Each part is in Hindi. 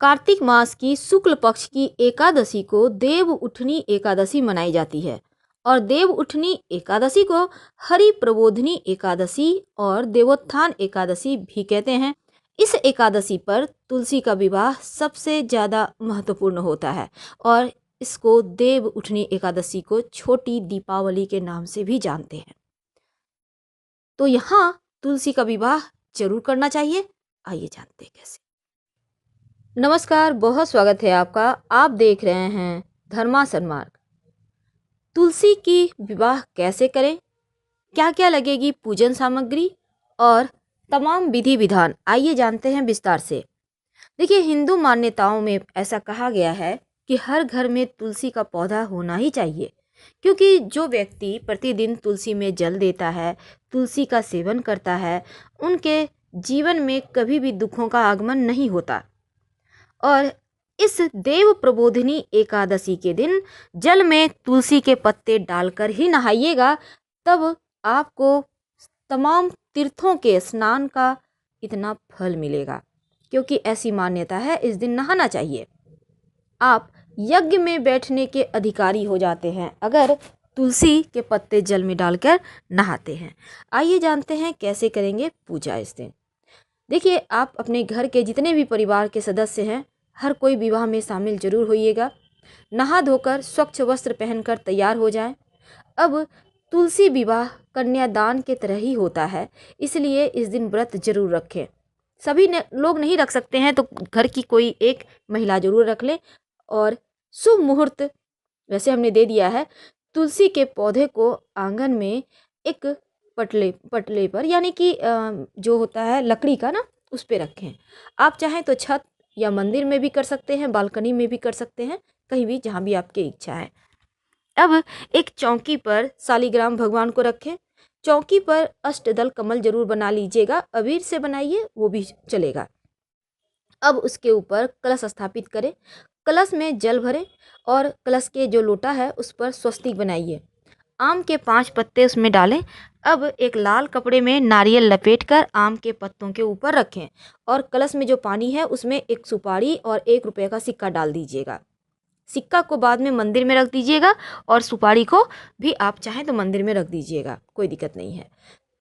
कार्तिक मास की शुक्ल पक्ष की एकादशी को देव उठनी एकादशी मनाई जाती है और देव उठनी एकादशी को हरि प्रबोधनी एकादशी और देवोत्थान एकादशी भी कहते हैं। इस एकादशी पर तुलसी का विवाह सबसे ज़्यादा महत्वपूर्ण होता है और इसको देव उठनी एकादशी को छोटी दीपावली के नाम से भी जानते हैं। तो यहाँ तुलसी का विवाह जरूर करना चाहिए। आइए जानते हैं कैसे। नमस्कार, बहुत स्वागत है आपका। आप देख रहे हैं धर्मा सन्मार्ग। तुलसी की विवाह कैसे करें, क्या क्या लगेगी पूजन सामग्री और तमाम विधि विधान, आइए जानते हैं विस्तार से। देखिए, हिंदू मान्यताओं में ऐसा कहा गया है कि हर घर में तुलसी का पौधा होना ही चाहिए, क्योंकि जो व्यक्ति प्रतिदिन तुलसी में जल देता है, तुलसी का सेवन करता है, उनके जीवन में कभी भी दुखों का आगमन नहीं होता। और इस देव प्रबोधिनी एकादशी के दिन जल में तुलसी के पत्ते डालकर ही नहाइएगा, तब आपको तमाम तीर्थों के स्नान का इतना फल मिलेगा, क्योंकि ऐसी मान्यता है इस दिन नहाना चाहिए। आप यज्ञ में बैठने के अधिकारी हो जाते हैं अगर तुलसी के पत्ते जल में डालकर नहाते हैं। आइए जानते हैं कैसे करेंगे पूजा इस दिन। देखिए, आप अपने घर के जितने भी परिवार के सदस्य हैं, हर कोई विवाह में शामिल जरूर होइएगा। नहा धोकर स्वच्छ वस्त्र पहनकर तैयार हो जाएं। अब तुलसी विवाह कन्यादान के तरह ही होता है, इसलिए इस दिन व्रत जरूर रखें। सभी लोग नहीं रख सकते हैं तो घर की कोई एक महिला जरूर रख ले। और शुभ मुहूर्त वैसे हमने दे दिया है। तुलसी के पौधे को आंगन में एक पटले पर, यानी कि जो होता है लकड़ी का ना, उस पे रखें। आप चाहें तो छत या मंदिर में भी कर सकते हैं, बालकनी में भी कर सकते हैं, कहीं भी जहाँ भी आपकी इच्छा है। अब एक चौकी पर शालिग्राम भगवान को रखें। चौकी पर अष्टदल कमल जरूर बना लीजिएगा, अबीर से बनाइए वो भी चलेगा। अब उसके ऊपर कलश स्थापित करें, कलश में जल भरें और कलश के जो लोटा है उस पर स्वस्तिक बनाइए। आम के 5 पत्ते उसमें डालें। अब एक लाल कपड़े में नारियल लपेटकर आम के पत्तों के ऊपर रखें और कलश में जो पानी है उसमें एक सुपारी और 1 रुपये का सिक्का डाल दीजिएगा। सिक्का को बाद में मंदिर में रख दीजिएगा और सुपारी को भी आप चाहें तो मंदिर में रख दीजिएगा, कोई दिक्कत नहीं है।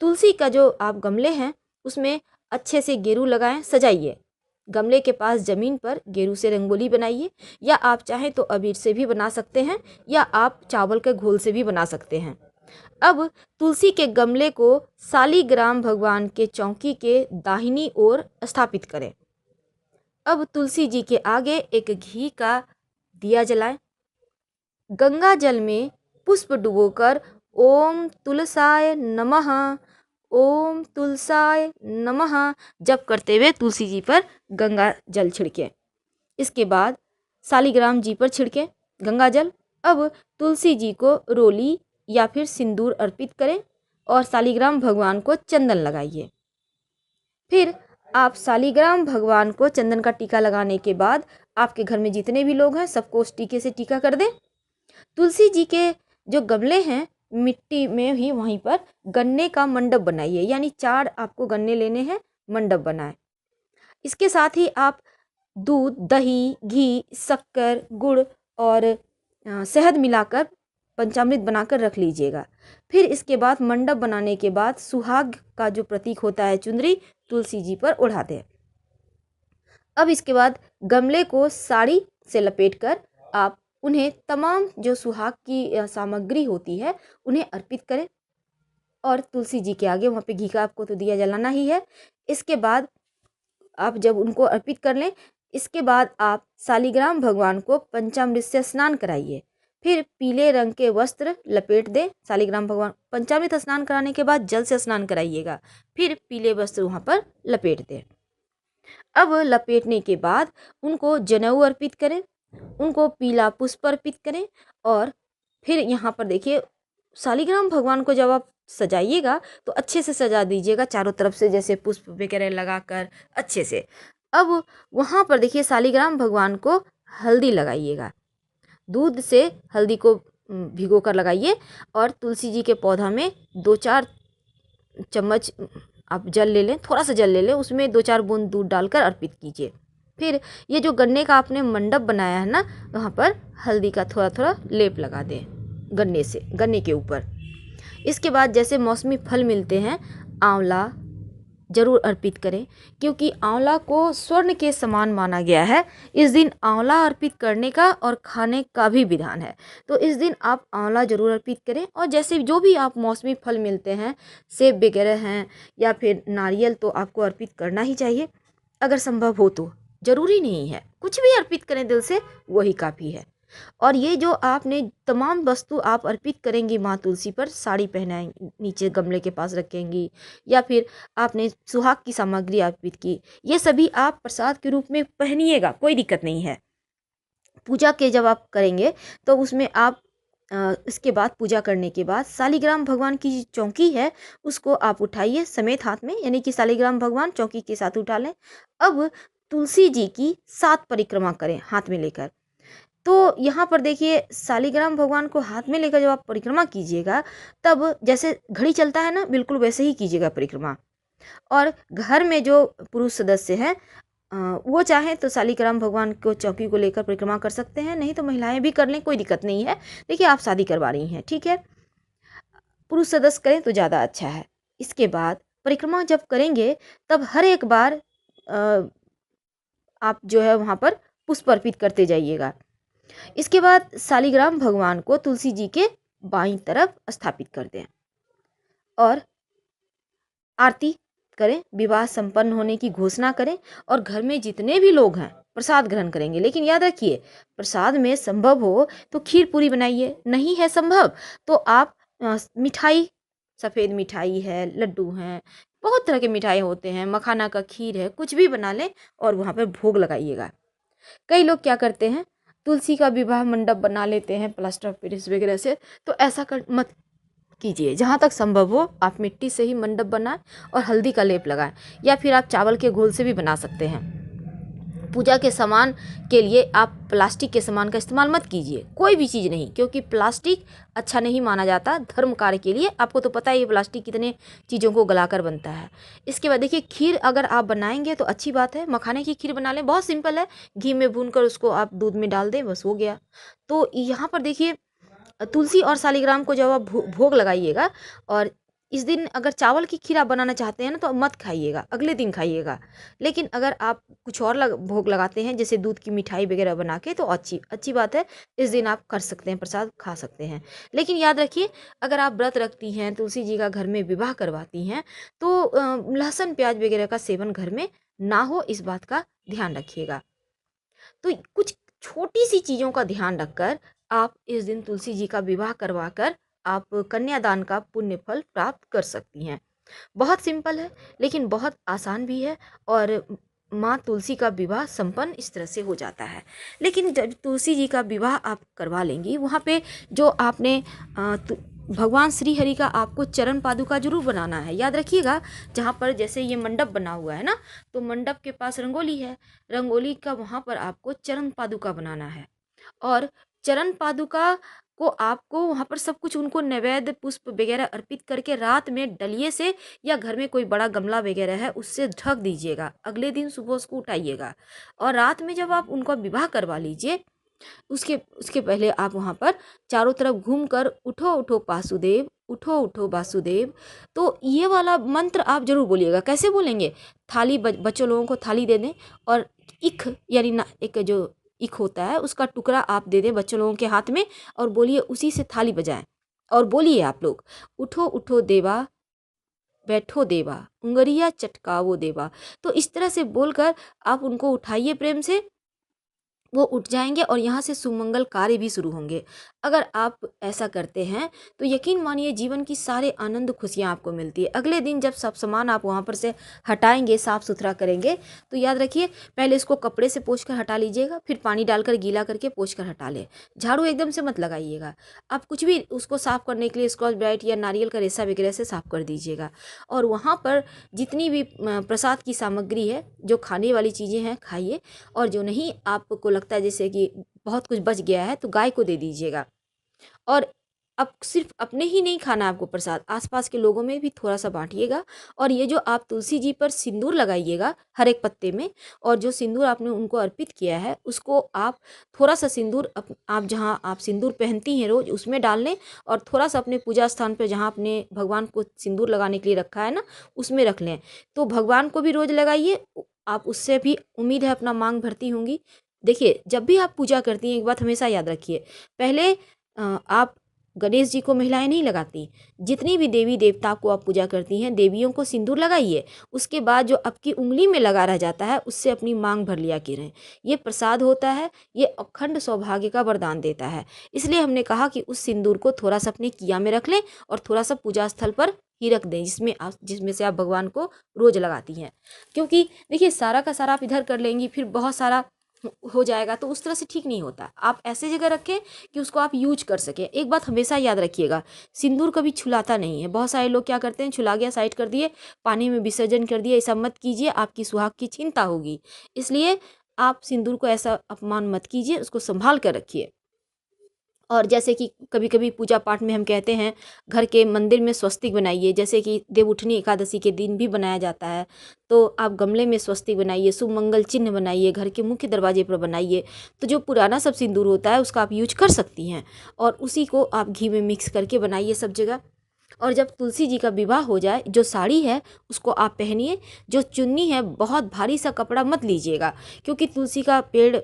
तुलसी का जो आप गमले हैं उसमें अच्छे से गेरू लगाएं, सजाइए। गमले के पास जमीन पर गेरू से रंगोली बनाइए, या आप चाहें तो अबीर से भी बना सकते हैं, या आप चावल के घोल से भी बना सकते हैं। अब तुलसी के गमले को शालिग्राम भगवान के चौकी के दाहिनी ओर स्थापित करें। अब तुलसी जी के आगे एक घी का दिया जलाएं। गंगा जल में पुष्प डुबोकर ओम तुलसाय नमः, ओम तुलसाय नमः जप करते हुए तुलसी जी पर गंगा जल छिड़कें। इसके बाद शालिग्राम जी पर छिड़कें गंगा जल। अब तुलसी जी को रोली या फिर सिंदूर अर्पित करें और शालिग्राम भगवान को चंदन लगाइए। फिर आप शालिग्राम भगवान को चंदन का टीका लगाने के बाद आपके घर में जितने भी लोग हैं सबको उस टीके से टीका कर दें। तुलसी जी के जो गमले हैं मिट्टी में ही वहीं पर गन्ने का मंडप बनाइए, यानी 4 आपको गन्ने लेने हैं, मंडप बनाएं। इसके साथ ही आप दूध, दही, घी, शक्कर, गुड़ और शहद मिलाकर पंचामृत बनाकर रख लीजिएगा। फिर इसके बाद मंडप बनाने के बाद सुहाग का जो प्रतीक होता है चुंदरी, तुलसी जी पर ओढ़ा दें। अब इसके बाद गमले को साड़ी से लपेटकर आप उन्हें तमाम जो सुहाग की सामग्री होती है उन्हें अर्पित करें और तुलसी जी के आगे वहाँ पे घी का आपको तो दिया जलाना ही है। इसके बाद आप जब उनको अर्पित कर लें, इसके बाद आप शालिग्राम भगवान को पंचामृत से स्नान कराइए। फिर पीले रंग के वस्त्र लपेट दें शालिग्राम भगवान। पंचामृत स्नान कराने के बाद जल से स्नान कराइएगा, फिर पीले वस्त्र वहाँ पर लपेट दें। अब लपेटने के बाद उनको जनेऊ अर्पित करें, उनको पीला पुष्प अर्पित करें और फिर यहाँ पर देखिए शालिग्राम भगवान को जब आप सजाइएगा तो अच्छे से सजा दीजिएगा चारों तरफ से, जैसे पुष्प वगैरह लगाकर अच्छे से। अब वहाँ पर देखिए शालिग्राम भगवान को हल्दी लगाइएगा, दूध से हल्दी को भिगो कर लगाइए और तुलसी जी के पौधा में 2-4 चम्मच आप जल ले लें, थोड़ा सा जल ले लें, उसमें 2-4 बूंद दूध डालकर अर्पित कीजिए। फिर ये जो गन्ने का आपने मंडप बनाया है ना, वहाँ पर हल्दी का थोड़ा थोड़ा लेप लगा दें गन्ने के ऊपर। इसके बाद जैसे मौसमी फल मिलते हैं, आंवला जरूर अर्पित करें, क्योंकि आंवला को स्वर्ण के समान माना गया है। इस दिन आंवला अर्पित करने का और खाने का भी विधान है, तो इस दिन आप आंवला जरूर अर्पित करें। और जैसे जो भी आप मौसमी फल मिलते हैं, सेब वगैरह हैं या फिर नारियल, तो आपको अर्पित करना ही चाहिए अगर संभव हो तो। जरूरी नहीं है, कुछ भी अर्पित करें दिल से, वही काफ़ी है। और ये जो आपने तमाम वस्तु आप अर्पित करेंगी माँ तुलसी पर, साड़ी पहनाएंगी, नीचे गमले के पास रखेंगी, या फिर आपने सुहाग की सामग्री अर्पित की, ये सभी आप प्रसाद के रूप में पहनिएगा, कोई दिक्कत नहीं है। पूजा के जब आप करेंगे तो उसमें आप इसके बाद पूजा करने के बाद शालिग्राम भगवान की चौकी है उसको आप उठाइए समेत हाथ में, यानी कि शालिग्राम भगवान चौकी के साथ उठा लें। अब तुलसी जी की 7 परिक्रमा करें हाथ में लेकर। तो यहाँ पर देखिए, शालिग्राम भगवान को हाथ में लेकर जब आप परिक्रमा कीजिएगा, तब जैसे घड़ी चलता है ना, बिल्कुल वैसे ही कीजिएगा परिक्रमा। और घर में जो पुरुष सदस्य हैं वो चाहें तो शालिग्राम भगवान को चौकी को लेकर परिक्रमा कर सकते हैं, नहीं तो महिलाएं भी कर लें, कोई दिक्कत नहीं है। देखिए, आप शादी करवा रही हैं, ठीक है, पुरुष सदस्य करें तो ज़्यादा अच्छा है। इसके बाद परिक्रमा जब करेंगे तब हर एक बार आप जो है वहाँ पर पुष्प अर्पित करते जाइएगा। इसके बाद शालिग्राम भगवान को तुलसी जी के बाईं तरफ स्थापित कर दें और आरती करें, विवाह संपन्न होने की घोषणा करें, और घर में जितने भी लोग हैं प्रसाद ग्रहण करेंगे। लेकिन याद रखिए, प्रसाद में संभव हो तो खीर पूरी बनाइए, नहीं है संभव तो आप मिठाई, सफ़ेद मिठाई है, लड्डू हैं, बहुत तरह के मिठाई होते हैं, मखाना का खीर है, कुछ भी बना लें और वहाँ पर भोग लगाइएगा। कई लोग क्या करते हैं, तुलसी का विवाह मंडप बना लेते हैं प्लास्टर ऑफ पेरिस वगैरह से, तो ऐसा कर मत कीजिए। जहाँ तक संभव हो आप मिट्टी से ही मंडप बनाएं और हल्दी का लेप लगाएं, या फिर आप चावल के घोल से भी बना सकते हैं। पूजा के सामान के लिए आप प्लास्टिक के सामान का इस्तेमाल मत कीजिए, कोई भी चीज़ नहीं, क्योंकि प्लास्टिक अच्छा नहीं माना जाता धर्म कार्य के लिए। आपको तो पता है ये प्लास्टिक कितने चीज़ों को गलाकर बनता है। इसके बाद देखिए, खीर अगर आप बनाएंगे तो अच्छी बात है, मखाने की खीर बना लें, बहुत सिंपल है, घी में भूनकर उसको आप दूध में डाल दें, बस हो गया। तो यहाँ पर देखिए, तुलसी और शालिग्राम को जब आप भोग लगाइएगा, और इस दिन अगर चावल की खीर आप बनाना चाहते हैं ना तो मत खाइएगा, अगले दिन खाइएगा। लेकिन अगर आप कुछ और भोग लगाते हैं, जैसे दूध की मिठाई वगैरह बना के, तो अच्छी बात है, इस दिन आप कर सकते हैं, प्रसाद खा सकते हैं। लेकिन याद रखिए, अगर आप व्रत रखती हैं, तुलसी जी का घर में विवाह करवाती हैं, तो लहसुन प्याज वगैरह का सेवन घर में ना हो, इस बात का ध्यान रखिएगा। तो कुछ छोटी सी चीज़ों का ध्यान रखकर आप इस दिन तुलसी जी का विवाह करवाकर आप कन्यादान का पुण्य फल प्राप्त कर सकती हैं। बहुत सिंपल है, लेकिन बहुत आसान भी है, और माँ तुलसी का विवाह संपन्न इस तरह से हो जाता है। लेकिन जब तुलसी जी का विवाह आप करवा लेंगी, वहाँ पे जो आपने भगवान श्री हरि का आपको चरण पादुका जरूर बनाना है। याद रखिएगा, जहाँ पर जैसे ये मंडप बना हुआ है ना, तो मंडप के पास रंगोली है, रंगोली का वहाँ पर आपको चरण पादुका बनाना है। और चरण पादुका को आपको वहाँ पर सब कुछ उनको नैवेद्य पुष्प वगैरह अर्पित करके रात में डलिये से, या घर में कोई बड़ा गमला वगैरह है उससे ढक दीजिएगा। अगले दिन सुबह उसको उठाइएगा, और रात में जब आप उनका विवाह करवा लीजिए, उसके उसके पहले आप वहाँ पर चारों तरफ घूमकर उठो उठो वासुदेव, उठो उठो वासुदेव, तो ये वाला मंत्र आप जरूर बोलिएगा। कैसे बोलेंगे, थाली बच्चों लोगों को थाली दे दें, और इख यानी ना एक जो इख होता है उसका टुकड़ा आप दे दें बच्चों लोगों के हाथ में, और बोलिए, उसी से थाली बजाएं और बोलिए आप लोग, उठो उठो देवा, बैठो देवा, उंगरिया चटकावो देवा। तो इस तरह से बोलकर आप उनको उठाइए प्रेम से, वो उठ जाएंगे और यहाँ से सुमंगल कार्य भी शुरू होंगे। अगर आप ऐसा करते हैं तो यकीन मानिए जीवन की सारे आनंद खुशियाँ आपको मिलती है। अगले दिन जब सब सामान आप वहाँ पर से हटाएंगे, साफ़ सुथरा करेंगे, तो याद रखिए, पहले इसको कपड़े से पोंछ कर हटा लीजिएगा, फिर पानी डालकर गीला करके पोंछ कर हटा लें। झाड़ू एकदम से मत लगाइएगा, आप कुछ भी उसको साफ़ करने के लिए स्कॉच ब्राइट या नारियल का रेशा वगैरह से साफ़ कर दीजिएगा। और वहाँ पर जितनी भी प्रसाद की सामग्री है, जो खाने वाली चीज़ें हैं, खाइए, और जो नहीं आपको लगता है जैसे कि बहुत कुछ बच गया है तो गाय को दे दीजिएगा। और अब सिर्फ अपने ही नहीं खाना आपको प्रसाद, आसपास के लोगों में भी थोड़ा सा बांटिएगा। और ये जो आप तुलसी जी पर सिंदूर लगाइएगा हर एक पत्ते में, और जो सिंदूर आपने उनको अर्पित किया है उसको आप थोड़ा सा सिंदूर आप जहाँ आप सिंदूर पहनती हैं रोज उसमें डाल लें, और थोड़ा सा अपने पूजा स्थान पर जहाँ आपने भगवान को सिंदूर लगाने के लिए रखा है ना उसमें रख लें। तो भगवान को भी रोज लगाइए, आप उससे भी उम्मीद है अपना मांग भरती होंगी। देखिए, जब भी आप पूजा करती हैं एक बात हमेशा याद रखिए, पहले आप गणेश जी को महिलाएं नहीं लगाती, जितनी भी देवी देवता को आप पूजा करती हैं देवियों को सिंदूर लगाइए, उसके बाद जो आपकी उंगली में लगा रह जाता है उससे अपनी मांग भर लिया करें। ये प्रसाद होता है, ये अखंड सौभाग्य का वरदान देता है। इसलिए हमने कहा कि उस सिंदूर को थोड़ा सा अपने किया में रख लें और थोड़ा सा पूजा स्थल पर ही रख दें जिसमें से आप भगवान को रोज लगाती हैं। क्योंकि देखिए, सारा का सारा आप इधर कर लेंगी फिर बहुत सारा हो जाएगा तो उस तरह से ठीक नहीं होता। आप ऐसे जगह रखें कि उसको आप यूज कर सकें। एक बात हमेशा याद रखिएगा, सिंदूर कभी छुलाता नहीं है। बहुत सारे लोग क्या करते हैं, छुला गया साइड कर दिए, पानी में विसर्जन कर दिए। ऐसा मत कीजिए, आपकी सुहाग की चिंता होगी। इसलिए आप सिंदूर को ऐसा अपमान मत कीजिए, उसको संभाल कर रखिए। और जैसे कि कभी कभी पूजा पाठ में हम कहते हैं घर के मंदिर में स्वस्तिक बनाइए, जैसे कि देवउठनी एकादशी के दिन भी बनाया जाता है। तो आप गमले में स्वस्तिक बनाइए, शुभ मंगल चिन्ह बनाइए, घर के मुख्य दरवाजे पर बनाइए। तो जो पुराना सब सिंदूर होता है उसका आप यूज कर सकती हैं, और उसी को आप घी में मिक्स करके बनाइए सब जगह। और जब तुलसी जी का विवाह हो जाए, जो साड़ी है उसको आप पहनिए, जो चुन्नी है बहुत भारी सा कपड़ा मत लीजिएगा, क्योंकि तुलसी का पेड़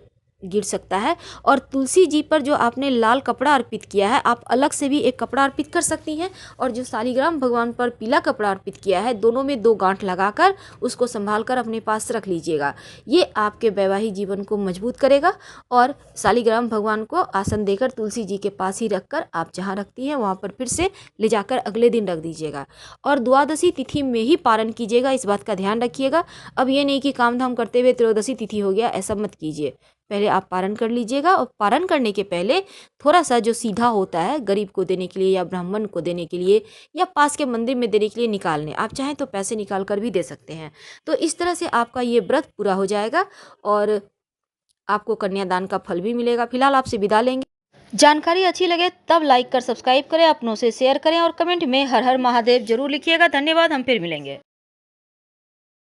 गिर सकता है। और तुलसी जी पर जो आपने लाल कपड़ा अर्पित किया है, आप अलग से भी एक कपड़ा अर्पित कर सकती हैं। और जो शालिग्राम भगवान पर पीला कपड़ा अर्पित किया है, दोनों में 2 गांठ लगाकर उसको संभाल कर अपने पास रख लीजिएगा। ये आपके वैवाहिक जीवन को मजबूत करेगा। और शालिग्राम भगवान को आसन देकर तुलसी जी के पास ही रखकर आप जहाँ रखती हैं वहाँ पर फिर से ले जाकर अगले दिन रख दीजिएगा। और द्वादशी तिथि में ही पारण कीजिएगा, इस बात का ध्यान रखिएगा। अब ये नहीं कि काम धाम करते हुए त्रयोदशी तिथि हो गया, ऐसा मत कीजिए। पहले आप पारण कर लीजिएगा, और पारण करने के पहले थोड़ा सा जो सीधा होता है गरीब को देने के लिए या ब्राह्मण को देने के लिए या पास के मंदिर में देने के लिए निकाल लें। आप चाहें तो पैसे निकाल कर भी दे सकते हैं। तो इस तरह से आपका ये व्रत पूरा हो जाएगा और आपको कन्यादान का फल भी मिलेगा। फिलहाल आपसे विदा लेंगे। जानकारी अच्छी लगे तब लाइक कर सब्सक्राइब करें, अपनों से शेयर करें और कमेंट में हर हर महादेव जरूर लिखिएगा। धन्यवाद, हम फिर मिलेंगे।